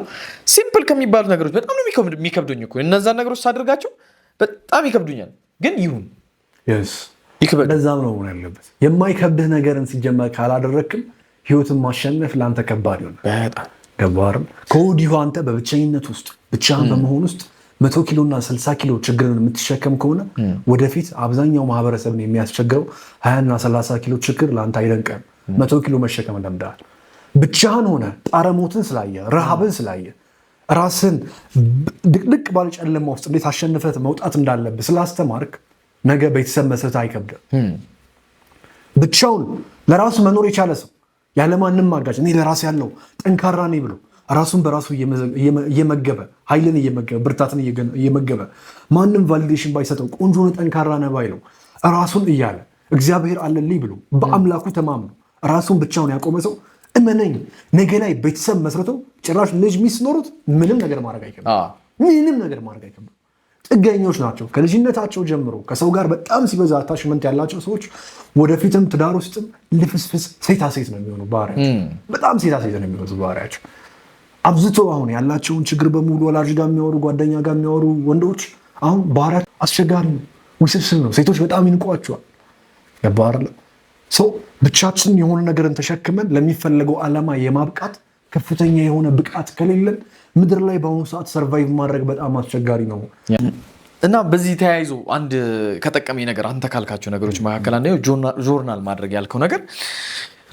ሲምፕል ከሚባሉት ነገሮች በጣም ነው የሚከብዱኝ እኮ እነዛን ነገሮች ሳደርጋቸው በጣም ይከብዱኛል። ግን ይሁን ይክበድ። ለዛም ነው መሆን ያለበት። የማይከብድህ ነገርን ሲጀመር ካላደረክም ህይወትን ማሸነፍ ለአንተ ከባድ ይሆናል በጣም። ገባርም ከወዲሁ አንተ በብቸኝነት ውስጥ ብቻህን በመሆን ውስጥ 100 ኪሎና 60 ኪሎ ችግርን የምትሸከም ከሆነ ወደፊት አብዛኛው ማህበረሰብን የሚያስቸግረው 20 እና 30 ኪሎ ችግር ለአንተ አይደንቀም። 100 ኪሎ መሸከም ለምደሃል። ብቻህን ሆነ ጣረሞትን ስላየ ረሃብን ስላየ ራስን ድቅድቅ ባለ ጨለማ ውስጥ እንዴት አሸንፈት መውጣት እንዳለብህ ስላስተማርክ ነገ ቤተሰብ መስረት አይከብድም። ብቻውን ለራሱ መኖር የቻለ ሰው ያለማንም ማጋጭ እኔ ለራሴ ያለው ጠንካራ ነኝ ብሎ ራሱን በራሱ እየመገበ ኃይልን እየመገበ ብርታትን እየመገበ ማንም ቫሊዴሽን ባይሰጠው ቆንጆ ነው ጠንካራ ነው ባይለው ራሱን እያለ እግዚአብሔር አለልኝ ብሎ በአምላኩ ተማምኖ ራሱን ብቻውን ያቆመ ሰው እመነኝ ነገ ላይ ቤተሰብ መስርተው ጭራሽ ልጅ ሚስት ኖሩት ምንም ነገር ማድረግ አይከብድም። ጥገኞች ናቸው። ከልጅነታቸው ጀምሮ ከሰው ጋር በጣም ሲበዛ አታችመንት ያላቸው ሰዎች ወደፊትም ትዳር ውስጥም ልፍስፍስ ሴታ ሴት ነው የሚሆኑ ባህሪያቸው። በጣም ሴታ ሴት ነው የሚሆኑ ባህሪያቸው። አብዝቶ አሁን ያላቸውን ችግር በሙሉ ወላጅ ጋር የሚያወሩ ጓደኛ ጋር የሚያወሩ ወንዶች አሁን ባህሪያቸው አስቸጋሪ ነው፣ ውስብስብ ነው። ሴቶች በጣም ይንቋቸዋል። ገባህ? ሰው ብቻችን የሆነ ነገርን ተሸክመን ለሚፈለገው ዓላማ የማብቃት ከፍተኛ የሆነ ብቃት ከሌለን ምድር ላይ በአሁኑ ሰዓት ሰርቫይቭ ማድረግ በጣም አስቸጋሪ ነው። እና በዚህ ተያይዞ አንድ ከጠቀመኝ ነገር አንተ ካልካቸው ነገሮች መካከል አንደኛው ጆርናል ማድረግ ያልከው ነገር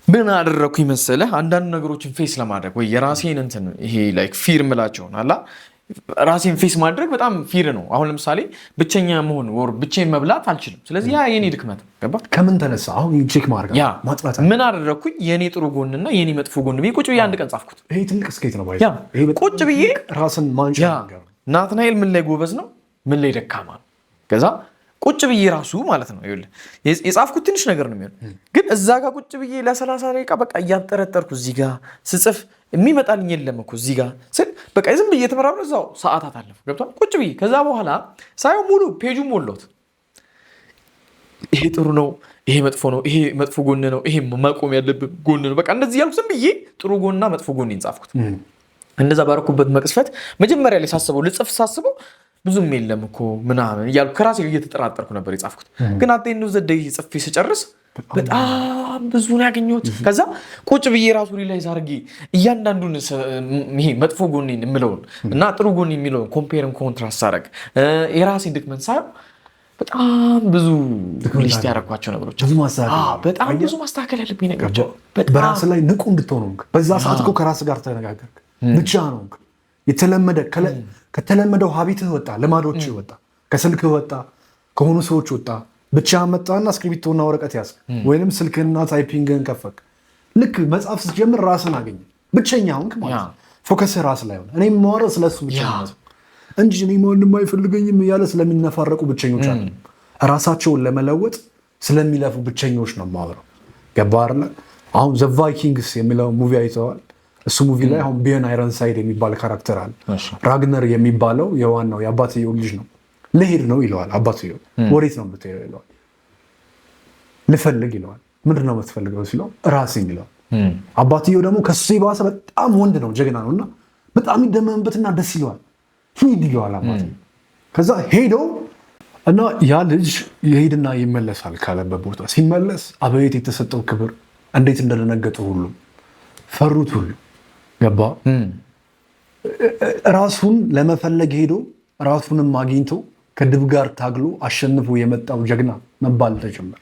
ምን አደረኩኝ መሰለህ? አንዳንድ ነገሮችን ፌስ ለማድረግ ወይ የራሴን እንትን ይሄ ላይክ ፊር ምላቸውን አላ ራሴን ፌስ ማድረግ በጣም ፊር ነው። አሁን ለምሳሌ ብቸኛ መሆን ወር ብቻዬን መብላት አልችልም። ስለዚህ ያ የኔ ድክመት ገባ። ከምን ተነሳ? አሁን ቼክ ማድረግ ማጥራት ምን አደረኩኝ? የኔ ጥሩ ጎንና የኔ መጥፎ ጎን ብዬ ቁጭ ብዬ አንድ ቀን ጻፍኩት። ይሄ ትልቅ ስኬት ነው። ይሄ ቁጭ ብዬ ራስን ማንሻ ነገር ናትናኤል ምን ላይ ጎበዝ ነው፣ ምን ላይ ደካማ ነው። ከዛ ቁጭ ብዬ ራሱ ማለት ነው የጻፍኩት ትንሽ ነገር ነው የሚሆነው። ግን እዛ ጋር ቁጭ ብዬ ለ30 ደቂቃ በቃ እያጠረጠርኩ እዚህ ጋር ስጽፍ የሚመጣልኝ የለም እኮ እዚህ ጋር ስል በቃ ዝም ብዬ ተመራምረ እዛው ሰዓታት አለፉ። ገብቷል? ቁጭ ብዬ ከዛ በኋላ ሳይሆን ሙሉ ፔጁ ሞላሁት። ይሄ ጥሩ ነው፣ ይሄ መጥፎ ነው፣ ይሄ መጥፎ ጎን ነው፣ ይሄ መቆም ያለብን ጎን ነው። በቃ እንደዚህ ያልኩ ዝም ብዬ ጥሩ ጎንና መጥፎ ጎን ጻፍኩት። እንደዛ ባረኩበት መቅስፈት መጀመሪያ ላይ ሳስበው ልጽፍ ሳስበው ብዙም የለም እኮ ምናምን እያልኩ ከራሴ እየተጠራጠርኩ ነበር የጻፍኩት። ግን አጤ ነው ዘደይ ጽፌ ስጨርስ በጣም ብዙ ነው ያገኘሁት። ከዛ ቁጭ ብዬ ራሱ ሪላይዝ አድርጌ እያንዳንዱን ይሄ መጥፎ ጎኔን የምለውን እና ጥሩ ጎኔን የሚለውን ኮምፔርን ኮንትራስት አደረግ የራሴን ድክመት ሳይሆን በጣም ብዙ ሊስት ያደረኳቸው ነገሮች በጣም ብዙ ማስተካከል ያለብኝ ነገሮች። በራስ ላይ ንቁ እንድትሆኑ በዛ ሰዓት እኮ ከራስ ጋር ተነጋገርክ። ብቻ ነው ከተለመደው ሀቢትህ ወጣ፣ ልማዶች ወጣ፣ ከስልክህ ወጣ፣ ከሆኑ ሰዎች ወጣ፣ ብቻ መጣና እስክሪብቶና ወረቀት ያዝ ወይንም ስልክና ታይፒንግን ከፈክ። ልክ መጽሐፍ ስትጀምር ራስን አገኘ፣ ብቸኛ ሆንክ ማለት ነው። ፎከስ ራስ ላይ ሆነ። እኔ የማወራው ስለሱ ብቻ ነው እንጂ እኔ ማንም አይፈልገኝም እያለ ስለሚነፋረቁ ብቸኞች አሉ። ራሳቸውን ለመለወጥ ስለሚለፉ ብቸኞች ነው የማወራው። ገባህ አይደለ? አሁን ዘ ቫይኪንግስ የሚለው ሙቪ አይተዋል? እሱ ሙቪ ላይ አሁን ቢየን አይረንሳይድ የሚባል ካራክተር አለ። ራግነር የሚባለው የዋናው የአባትየው ልጅ ነው። ልሄድ ነው ይለዋል አባትየው። ወዴት ነው የምትሄደው ይለዋል። ልፈልግ ይለዋል። ምንድን ነው የምትፈልገው ሲለው ራሴን ይለዋል። አባትየው ደግሞ ከሱ የባሰ በጣም ወንድ ነው፣ ጀግና ነው እና በጣም ይደመምበትና ደስ ይለዋል። ሂድ ይለዋል አባትየው። ከዛ ሄደው እና ያ ልጅ ይሄድና ይመለሳል ካለበት ቦታ። ሲመለስ አበየት የተሰጠው ክብር እንዴት እንደደነገጡ ሁሉም ፈሩት። ሁሉ ገባ። ራሱን ለመፈለግ ሄዶ ራሱንም አግኝቶ ከድብ ጋር ታግሎ አሸንፎ የመጣው ጀግና መባል ተጀመረ።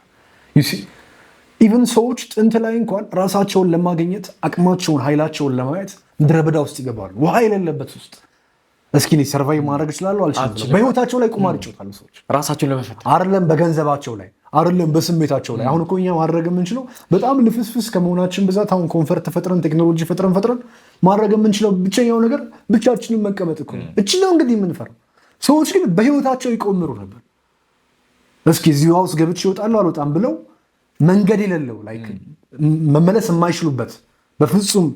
ኢቨን ሰዎች ጥንት ላይ እንኳን ራሳቸውን ለማግኘት አቅማቸውን፣ ኃይላቸውን ለማየት ምድረ በዳ ውስጥ ይገባሉ። ውሃ የሌለበት ውስጥ እስኪ እኔ ሰርቫይቭ ማድረግ እችላለሁ አልችልም። በህይወታቸው ላይ ቁማር ይጫወታሉ ሰዎች ራሳቸውን ለመፈተን አይደለም፣ በገንዘባቸው ላይ አይደለም፣ በስሜታቸው ላይ። አሁን እኮ እኛ ማድረግ የምንችለው በጣም ልፍስፍስ ከመሆናችን ብዛት አሁን ኮንፈርት ፈጥረን ቴክኖሎጂ ፈጥረን ማድረግ የምንችለው ብቸኛው ነገር ብቻችንን መቀመጥ እኮ ነው። እቺ ነው እንግዲህ የምንፈራው። ሰዎች ግን በህይወታቸው ይቆምሩ ነበር። እስኪ እዚህ ውሃ ውስጥ ገብቼ እወጣለሁ አልወጣም ብለው መንገድ የሌለው ላይክ መመለስ የማይችሉበት በፍጹም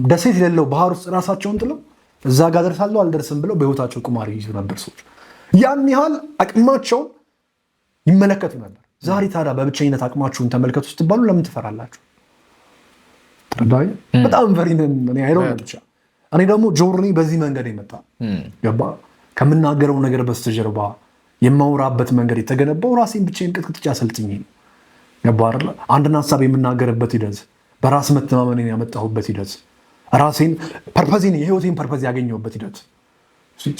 ደሴት የሌለው ባህር ውስጥ ራሳቸውን ጥለው እዛ ጋር ደርሳለሁ አልደርስም ብለው በህይወታቸው ቁማር ይይዙ ነበር ሰዎች። ያን ያህል አቅማቸውን ይመለከቱ ነበር። ዛሬ ታዲያ በብቸኝነት አቅማችሁን ተመልከቱ ስትባሉ ለምን ትፈራላችሁ? ተረዳይ? በጣም ፈሪ ነን። እኔ ደግሞ ጆርኒ በዚህ መንገድ የመጣ ገባ። ከምናገረው ነገር በስተጀርባ የማውራበት መንገድ የተገነባው ራሴን ብቻዬን ቅጥቅጥቻ አሰልጥኜ ነው። ገባ አይደለ? አንድን ሀሳብ የምናገርበት ሂደት፣ በራስ መተማመኔን ያመጣሁበት ሂደት፣ ራሴን ፐርፐዝን የህይወቴን ፐርፐዝ ያገኘሁበት ሂደት።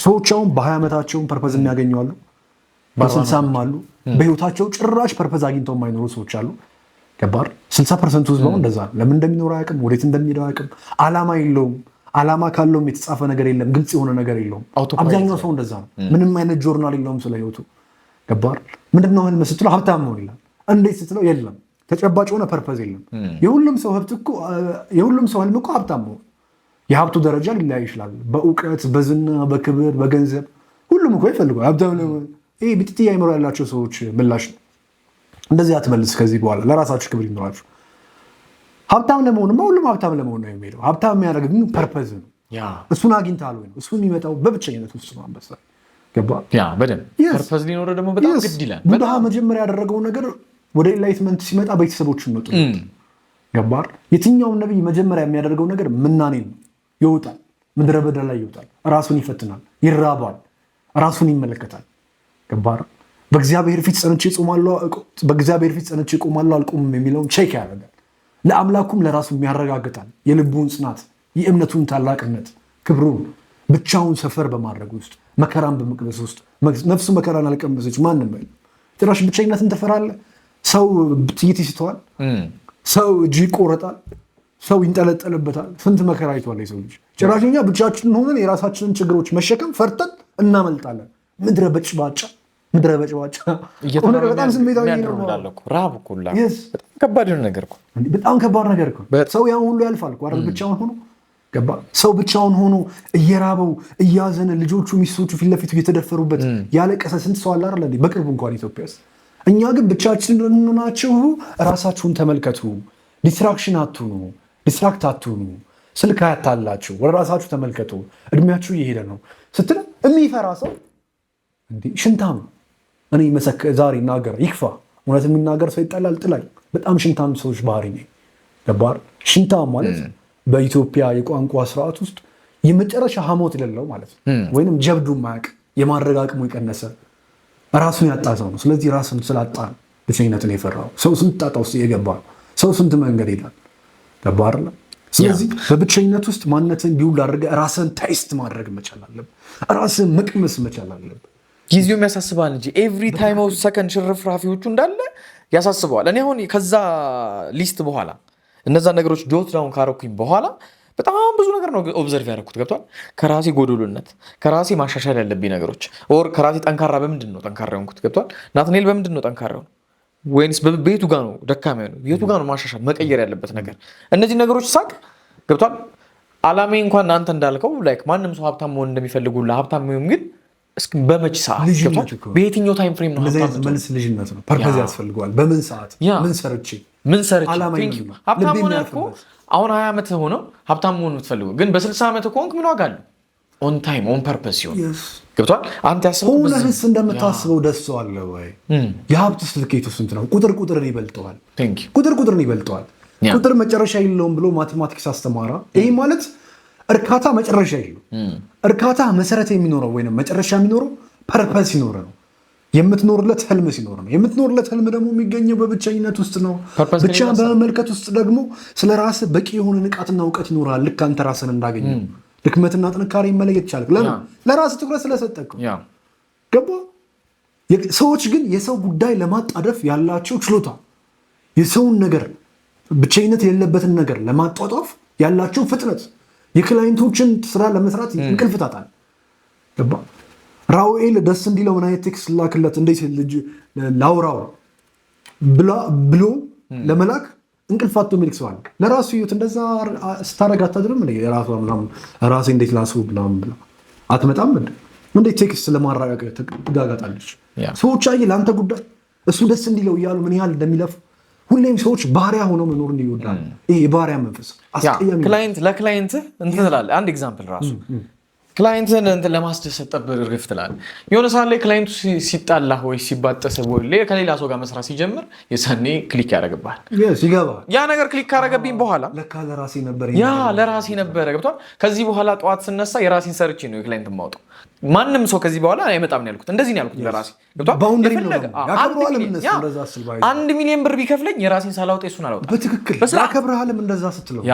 ሰዎች አሁን በ20 ዓመታቸውን ፐርፐዝ የሚያገኙ አሉ፣ በ60 አሉ። በህይወታቸው ጭራሽ ፐርፐዝ አግኝተው የማይኖሩ ሰዎች አሉ። ገባር 60% ውስጥ ነው እንደዛ። ለምን እንደሚኖር አያውቅም፣ ወዴት እንደሚሄድ አያውቅም። አላማ የለውም። አላማ ካለውም የተጻፈ ነገር የለም፣ ግልጽ የሆነ ነገር የለውም። አብዛኛው ሰው እንደዛ ነው። ምንም አይነት ጆርናል የለውም ስለ ህይወቱ። ገባር ምንድነው ህልም ስትለው ሀብታም መሆን ይላል። እንዴት ስትለው የለም፣ ተጨባጭ የሆነ ፐርፐዝ የለም። የሁሉም ሰው ህልም እኮ ሀብታም መሆን። የሀብቱ ደረጃ ሊለያይ ይችላል። በእውቀት፣ በዝና፣ በክብር፣ በገንዘብ ሁሉም እኮ ይፈልጓል ሀብታም ለመሆን። ይሄ ብጥጥ አይምሮ ያላቸው ሰዎች ምላሽ ነው። እንደዚህ አትመልስ። ከዚህ በኋላ ለራሳችሁ ክብር ይኖራችሁ። ሀብታም ለመሆንማ ሁሉም ሀብታም ለመሆን ነው የሚሄደው። ሀብታም የሚያደርግ ግን ፐርፐዝ ነው። እሱን አግኝተሃል ወይ ነው። እሱ የሚመጣው በብቸኝነት ውስጥ ነው። አንበሳ ገባ። በደንብ ፐርፐዝ ሊኖረው ደግሞ በጣም ግድ ይላል። ቡድሃ መጀመሪያ ያደረገው ነገር ወደ ኢንላይትመንት ሲመጣ ቤተሰቦችን መጡ። ገባር የትኛውም ነቢይ መጀመሪያ የሚያደርገው ነገር ምናኔ ነው። ይወጣል፣ ምድረ በዳ ላይ ይወጣል፣ ራሱን ይፈትናል፣ ይራባል፣ ራሱን ይመለከታል። ገባር በእግዚአብሔር ፊት ጸንቼ እቆማለሁ አልቆምም የሚለውን ቼክ ያደርጋል። ለአምላኩም ለራሱም ያረጋግጣል። የልቡን ጽናት፣ የእምነቱን ታላቅነት፣ ክብሩን ብቻውን ሰፈር በማድረግ ውስጥ መከራን በመቅመስ ውስጥ ነፍሱ መከራን አልቀመሰች ማንም አይደለም። ጭራሽ ብቸኝነትን ትፈራለህ? ሰው ጥይት ይስተዋል፣ ሰው እጅ ይቆረጣል፣ ሰው ይንጠለጠልበታል። ስንት መከራ አይቷል የሰው ልጅ። ጭራሽ እኛ ብቻችንን ሆነን የራሳችንን ችግሮች መሸከም ፈርተን እናመልጣለን። ምድረ በጭባጫ በጣም ስሜታዊ ነው። ረሃብ እኮ ከባድ ነገር እኮ በጣም ከባድ ነገር እኮ። ሰው ያን ሁሉ ያልፋል እኮ አይደል? ብቻውን ሆኖ ገባ። ሰው ብቻውን ሆኖ እየራበው እያዘነ ልጆቹ ሚስቶቹ ፊት ለፊቱ እየተደፈሩበት ያለቀሰ ስንት ሰው አለ አይደል? በቅርቡ እንኳን ኢትዮጵያ ውስጥ። እኛ ግን ብቻችንን ሆናችሁ ራሳችሁን ተመልከቱ፣ ዲስትራክሽን አትሁኑ፣ ዲስትራክት አትሁኑ፣ ስልክ አያታላችሁ፣ ወደ ራሳችሁ ተመልከቱ፣ እድሜያችሁ እየሄደ ነው ስትል የሚፈራ ሰው እንዲህ ሽንታም እኔ ዛሬ ይናገር ይክፋ። እውነት የሚናገር ሰው ይጠላል። ጥላኝ በጣም ሽንታም ሰዎች ባህሪ ነኝ። ገባር ሽንታም ማለት በኢትዮጵያ የቋንቋ ስርዓት ውስጥ የመጨረሻ ሐሞት የሌለው ማለት ነው። ወይንም ጀብዱ ማያውቅ የማድረግ አቅሙ የቀነሰ ራሱን ያጣ ሰው ነው። ስለዚህ ራስን ስላጣ ብቸኝነትን የፈራው ሰው ስንት ጣጣ ውስጥ የገባ ሰው ስንት መንገድ ይላል። ገባር ስለዚህ በብቸኝነት ውስጥ ማንነትን ቢውል አድርገህ ራስን ታይስት ማድረግ መቻል አለብህ። ራስን መቅመስ መቻል አለብህ። ጊዜውም ያሳስባል እንጂ ኤቭሪ ታይም ኦፍ ሰከንድ ሽርፍራፊዎቹ እንዳለ ያሳስበዋል። እኔ አሁን ከዛ ሊስት በኋላ እነዛ ነገሮች ጆት ዳውን ካረኩኝ በኋላ በጣም ብዙ ነገር ነው ኦብዘርቭ ያደረኩት። ገብቷል። ከራሴ ጎዶሎነት፣ ከራሴ ማሻሻል ያለብኝ ነገሮች ኦር ከራሴ ጠንካራ በምንድን ነው ጠንካራ የሆንኩት? ገብቷል። ናትናኤል በምንድን ነው ጠንካራ ነው ወይንስ በየቱ ጋር ነው ደካማ ነው? የቱ ጋር ነው ማሻሻል መቀየር ያለበት ነገር? እነዚህ ነገሮች ሳቅ ገብቷል። አላሜ እንኳን አንተ እንዳልከው ላይክ ማንም ሰው ሀብታም መሆን እንደሚፈልጉ ለሀብታም መሆን ግን እስኪ በመች ሰዓት በየትኛው ታይም ፍሬም ነው ሀብታም? መልስ ልጅነት ነው። ፐርፐዝ ያስፈልገዋል። በምን ሰዓት ምን ሰርቼ ሀብታም ሆነ እኮ አሁን 20 ዓመት ሆነው ሀብታም መሆን የምትፈልገው ግን በ60 ዓመት ከሆንክ ምን ዋጋ አለው? ኦን ታይም ኦን ፐርፐስ ሲሆን ገብቷል። አንተ ያሰብኩት ሆነህስ እንደምታስበው ደስ አለ ወይ? የሀብት ስልኬቱ ስንት ነው? ቁጥርን ይበልጠዋል። ቁጥርን ይበልጠዋል። ቁጥር መጨረሻ የለውም ብሎ ማቴማቲክስ አስተማራ። ይሄ ማለት እርካታ መጨረሻ የለው። እርካታ መሰረት የሚኖረው ወይም መጨረሻ የሚኖረው ፐርፐስ ሲኖር ነው። የምትኖርለት ህልም ሲኖር ነው። የምትኖርለት ህልም ደግሞ የሚገኘው በብቸኝነት ውስጥ ነው። ብቻ በመመልከት ውስጥ ደግሞ ስለ ራስህ በቂ የሆነ ንቃትና እውቀት ይኖራል። ልክ አንተ ራስን እንዳገኘው ድክመትና ጥንካሬ መለየት ይቻላል። ለምን? ለራስህ ትኩረት ስለሰጠህ ገባ። ሰዎች ግን የሰው ጉዳይ ለማጣደፍ ያላቸው ችሎታ፣ የሰውን ነገር ብቸኝነት የሌለበትን ነገር ለማጧጧፍ ያላቸው ፍጥነት፣ የክላይንቶችን ስራ ለመስራት እንቅልፍ ታጣል። ገባ። ራውኤል ደስ እንዲለው ምን አይነት ቴክስት ላክለት እንዴት ልጅ ላውራው ብሎ ለመላክ እንቅልፍ አጥቶ የሚልክ ሰው አለ። ለራሱ ህይወት እንደዛ ስታረግ አታድርም? ራሴ እንዴት ላስቡ ብላ አትመጣም? እንዴት ቴክስት ለማረጋገጥ ትጋጋጣለች? ሰዎች አየህ ለአንተ ጉዳይ እሱ ደስ እንዲለው እያሉ ምን ያህል እንደሚለፉ ሁሌም ሰዎች ባሪያ ሆነው መኖር እንዲወዳል። ይሄ የባሪያ መንፈስ አስቀያሚ። ክላይንት ለክላይንት እንትን ትላለህ። አንድ ኤግዛምፕል ራሱ ክላይንትን እንትን ለማስደሰት ጠብቅ ርግፍ ትላለህ። የሆነ ሰዓት ላይ ክላይንቱ ሲጣላ ወይ ሲባጠስ ወይ ከሌላ ሰው ጋር መስራት ሲጀምር የሰኔ ክሊክ ያደርግብሃል። ያ ነገር ክሊክ ካደረገብኝ በኋላ ለራሴ ነበረ ገብቷል። ከዚህ በኋላ ጠዋት ስነሳ የራሴን ሰርቼ ነው የክላይንት የማውጣው። ማንም ሰው ከዚህ በኋላ አይመጣም ነው ያልኩት። እንደዚህ ነው ያልኩት ለራሴ ገብቷል። $1 ሚሊዮን ብር ቢከፍለኝ የራሴን ሳላውጣ እሱን አላውጣም። በትክክል ያከብርሃልም እንደዛ ስትለው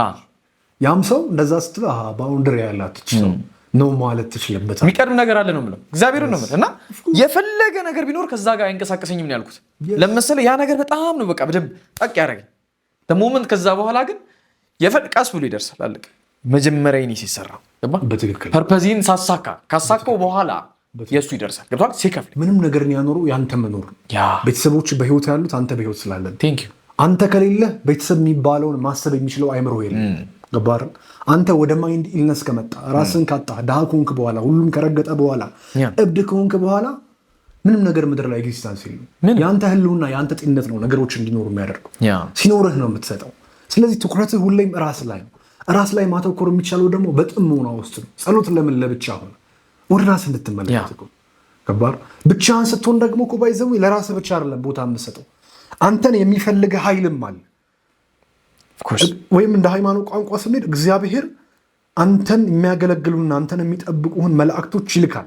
ያም ሰው እንደዛ ስትለው ባውንደሪ ያላት ሰው ነው ማለት ትችልበታል። የሚቀድም ነገር አለ ነው የምለው። እግዚአብሔርን ነው የምለው። እና የፈለገ ነገር ቢኖር ከዛ ጋር አይንቀሳቀሰኝም ነው ያልኩት። ለምሳሌ ያ ነገር በጣም ነው በቃ በደንብ ጠቅ ያደረገኝ ለሞመንት። ከዛ በኋላ ግን ቀስ ብሎ ይደርሳል። አለቀ። መጀመሪያ እኔ ሲሰራ በትክክል ፐርፐዚን ካሳካው በኋላ የእሱ ይደርሳል። ገብቷል። ሲከፍል ምንም ነገርን ያኖሩ ያንተ መኖር ቤተሰቦች በህይወት ያሉት አንተ በህይወት ስላለን፣ አንተ ከሌለ ቤተሰብ የሚባለውን ማሰብ የሚችለው አይምሮ የለም። ገባር አንተ ወደ ማይንድ ኢልነስ ከመጣ ራስን ካጣ ድሃ ከሆንክ በኋላ ሁሉም ከረገጠ በኋላ እብድ ከሆንክ በኋላ ምንም ነገር ምድር ላይ ኤግዚስታንስ የለም። የአንተ ህልውና የአንተ ጤንነት ነው ነገሮች እንዲኖሩ የሚያደርገው። ሲኖርህ ነው የምትሰጠው። ስለዚህ ትኩረትህ ሁሌም ራስ ላይ ነው። ራስ ላይ ማተኮር የሚቻለው ደግሞ በጥሞና ውስጥ ነው። ጸሎት ለምን ለብቻ ሆነ? ወደ ራስ እንድትመለከት ገባር። ብቻህን ስትሆን ደግሞ እኮ ባይዘው ለራስህ ብቻ አይደለም ቦታ የምትሰጠው፣ አንተን የሚፈልግ ኃይልም አለ። ወይም እንደ ሃይማኖት ቋንቋ ስንሄድ እግዚአብሔር አንተን የሚያገለግሉና አንተን የሚጠብቁህን መላእክቶች ይልካል።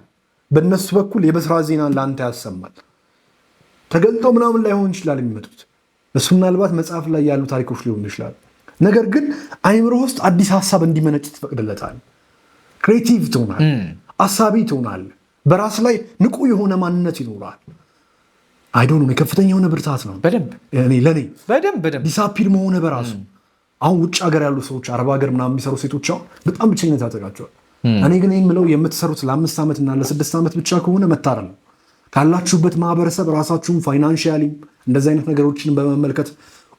በእነሱ በኩል የብስራት ዜናን ለአንተ ያሰማል። ተገልጠው ምናምን ላይሆን ይችላል የሚመጡት፣ እሱ ምናልባት መጽሐፍ ላይ ያሉ ታሪኮች ሊሆኑ ይችላል። ነገር ግን አይምሮ ውስጥ አዲስ ሀሳብ እንዲመነጭ ትፈቅድለታል። ክሬቲቭ ትሆናል፣ አሳቢ ትሆናል። በራስ ላይ ንቁ የሆነ ማንነት ይኖራል። አይዶን የከፍተኛ የሆነ ብርታት ነው። ለእኔ በደንብ ዲሳፒር መሆነ በራሱ አሁን ውጭ ሀገር ያሉ ሰዎች አረብ ሀገር ምናምን የሚሰሩ ሴቶች አሁን በጣም ብቸኝነት ያጠቃቸዋል። እኔ ግን የምለው የምትሰሩት ለ5 ዓመት እና ለ6 ዓመት ብቻ ከሆነ መታረል ነው። ካላችሁበት ማህበረሰብ ራሳችሁን ፋይናንሻሊ እንደዚህ አይነት ነገሮችን በመመልከት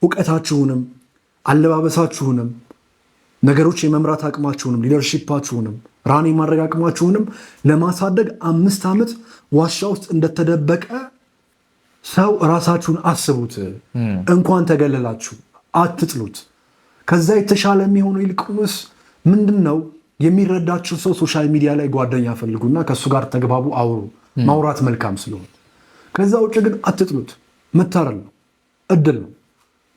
እውቀታችሁንም አለባበሳችሁንም ነገሮች የመምራት አቅማችሁንም ሊደርሺፓችሁንም ራኔ ማድረግ አቅማችሁንም ለማሳደግ 5 ዓመት ዋሻ ውስጥ እንደተደበቀ ሰው ራሳችሁን አስቡት። እንኳን ተገለላችሁ አትጥሉት። ከዛ የተሻለ የሚሆነው ይልቁንስ ምንድን ነው የሚረዳችሁ ሰው ሶሻል ሚዲያ ላይ ጓደኛ ፈልጉና ከእሱ ጋር ተግባቡ፣ አውሩ። ማውራት መልካም ስለሆነ ከዛ ውጭ ግን አትጥሉት። መታረል ነው፣ እድል ነው።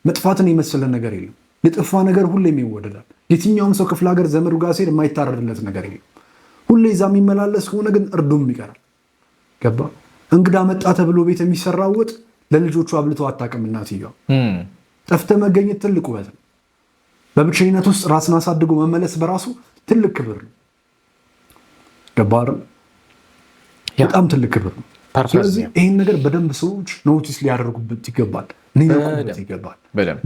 መጥፋትን የመሰለ ነገር የለም። የጠፋ ነገር ሁሌም ይወደዳል። የትኛውም ሰው ክፍለ ሀገር ዘመዱ ጋር ሲሄድ የማይታረድለት ነገር የለም። ሁሌ እዛ የሚመላለስ ከሆነ ግን እርዱም ይቀራል። ገባ። እንግዳ መጣ ተብሎ ቤት የሚሰራ ወጥ ለልጆቹ አብልተው አታውቅም እናትየዋ። ጠፍተህ መገኘት ትልቅ ውበት ነው። በብቸኝነት ውስጥ ራስን አሳድጎ መመለስ በራሱ ትልቅ ክብር ነው። ገባር በጣም ትልቅ ክብር ነው። ስለዚህ ይህን ነገር በደንብ ሰዎች ኖቲስ ሊያደርጉበት ይገባል። ሊነቁበት ይገባል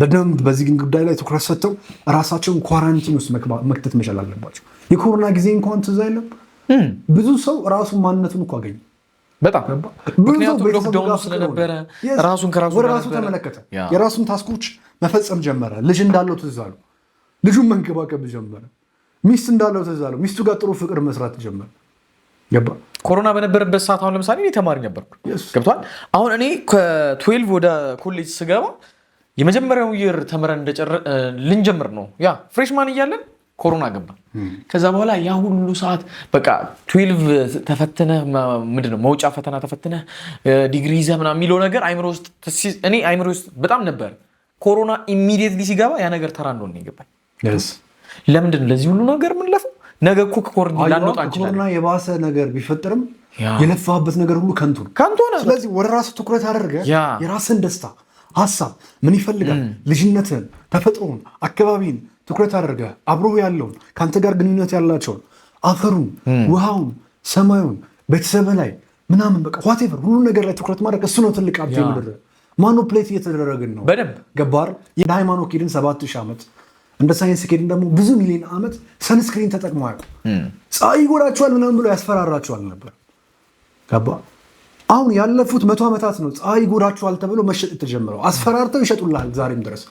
በደንብ። በዚህ ግን ጉዳይ ላይ ትኩረት ሰጥተው ራሳቸውን ኳራንቲን ውስጥ መክተት መቻል አለባቸው። የኮሮና ጊዜ እንኳን ትዝ አይልም ብዙ ሰው ራሱን ማንነቱን እኮ አገኘ በጣም ምክንያቱም ሎክዳውኑ ስለነበረ ራሱን ከራሱ ወደ ራሱ ተመለከተ። የራሱን ታስኮች መፈጸም ጀመረ። ልጅ እንዳለው ትዝ አለው፣ ልጁን መንከባከብ ጀመረ። ሚስት እንዳለው ትዝ አለው፣ ሚስቱ ጋር ጥሩ ፍቅር መስራት ጀመረ። ገባ ኮሮና በነበረበት ሰዓት አሁን ለምሳሌ እኔ ተማሪ ነበርኩ። ገብቷል። አሁን እኔ ከ12 ወደ ኮሌጅ ስገባ የመጀመሪያው ይር ተምረን ልንጀምር ነው ያ ፍሬሽማን እያለን ኮሮና ገባ። ከዛ በኋላ ያ ሁሉ ሰዓት በቃ 12 ተፈትነህ ምንድነው መውጫ ፈተና ተፈትነህ ዲግሪ ይዘህ ምናምን የሚለው ነገር አይምሮ ውስጥ በጣም ነበር። ኮሮና ኢሚዲየትሊ ሲገባ ያ ነገር ተራ እንደሆነ ይገባኝ። ለምንድን ነው ለዚህ ሁሉ ነገር የምንለፈው? ነገ እኮ ከኮሮና ላንወጣ እንችላለን። ኮሮና የባሰ ነገር ቢፈጥርም የለፋበት ነገር ሁሉ ከንቱ ነው። ስለዚህ ወደ ራስህ ትኩረት አድርገህ የራስህን ደስታ ሀሳብ ምን ይፈልጋል ልጅነትህን፣ ተፈጥሮን፣ አካባቢን ትኩረት አድርገህ አብሮ ያለውን ከአንተ ጋር ግንኙነት ያላቸውን አፈሩን፣ ውሃውን፣ ሰማዩን፣ ቤተሰብ ላይ ምናምን በቃ ዋቴቨር ሁሉ ነገር ላይ ትኩረት ማድረግ እሱ ነው ትልቅ አብጆ ምድር ማኖፕሌት እየተደረግን ነው። በደንብ ገባር የሃይማኖት ኬድን 7000 ዓመት እንደ ሳይንስ ኬድን ደግሞ ብዙ ሚሊዮን ዓመት ሰንስክሪን ተጠቅሞ ያውቁ ፀሐይ ይጎዳቸዋል ምናምን ብሎ ያስፈራራቸዋል ነበር። ገባ አሁን ያለፉት 100 ዓመታት ነው ፀሐይ ይጎዳቸዋል ተብሎ መሸጥ የተጀመረው። አስፈራርተው ይሸጡልሃል ዛሬም ድረስ።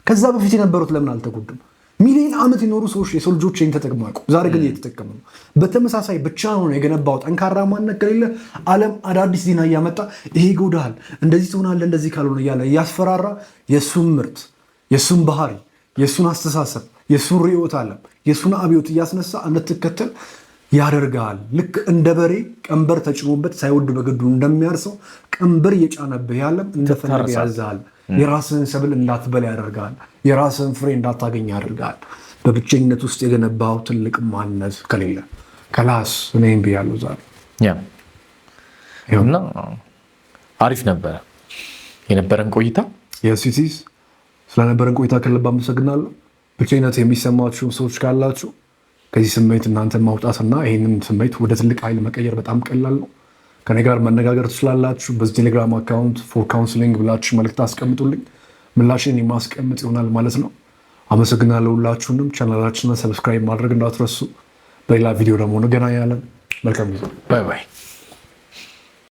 ከዛ በፊት የነበሩት ለምን አልተጎዱም? ሚሊዮን ዓመት የኖሩ ሰዎች የሰው ልጆች ይህን ተጠቅመው ያውቁ። ዛሬ ግን እየተጠቀሙ ነው። በተመሳሳይ ብቻ ነው የገነባው ጠንካራ ማንነት ከሌለ ዓለም አዳዲስ ዜና እያመጣ ይሄ ይጎዳሃል፣ እንደዚህ ትሆናለህ፣ እንደዚህ ካልሆነ እያለ እያስፈራራ የእሱን ምርት፣ የእሱን ባህሪ፣ የእሱን አስተሳሰብ፣ የእሱን ርዕዮተ ዓለም፣ የእሱን አብዮት እያስነሳ እንድትከተል ያደርጋል። ልክ እንደ በሬ ቀንበር ተጭኖበት ሳይወድ በግዱ እንደሚያርሰው ቀንበር እየጫነብህ ያለም እንደፈለገ ያዝሃል። የራስህን ሰብል እንዳትበል ያደርጋል። የራስህን ፍሬ እንዳታገኝ ያደርጋል። በብቸኝነት ውስጥ የገነባው ትልቅ ማንነት ከሌለ ከላስ እኔም ብያለሁ ዛሬ እና አሪፍ ነበረ የነበረን ቆይታ። የሲቲስ ስለነበረን ቆይታ ከልብ አመሰግናለሁ። ብቸኝነት የሚሰማችሁ ሰዎች ካላችሁ ከዚህ ስሜት እናንተን ማውጣትና ይህንን ስሜት ወደ ትልቅ ኃይል መቀየር በጣም ቀላል ነው። ከኔ ጋር መነጋገር ትችላላችሁ። በዚህ ቴሌግራም አካውንት ፎር ካውንስሊንግ ብላችሁ መልዕክት አስቀምጡልኝ። ምላሽን የማስቀምጥ ይሆናል ማለት ነው። አመሰግናለሁ ሁላችሁንም። ቻናላችንን ሰብስክራይብ ማድረግ እንዳትረሱ። በሌላ ቪዲዮ ደግሞ እንገናኛለን። መልካም ጊዜ። ባይ ባይ።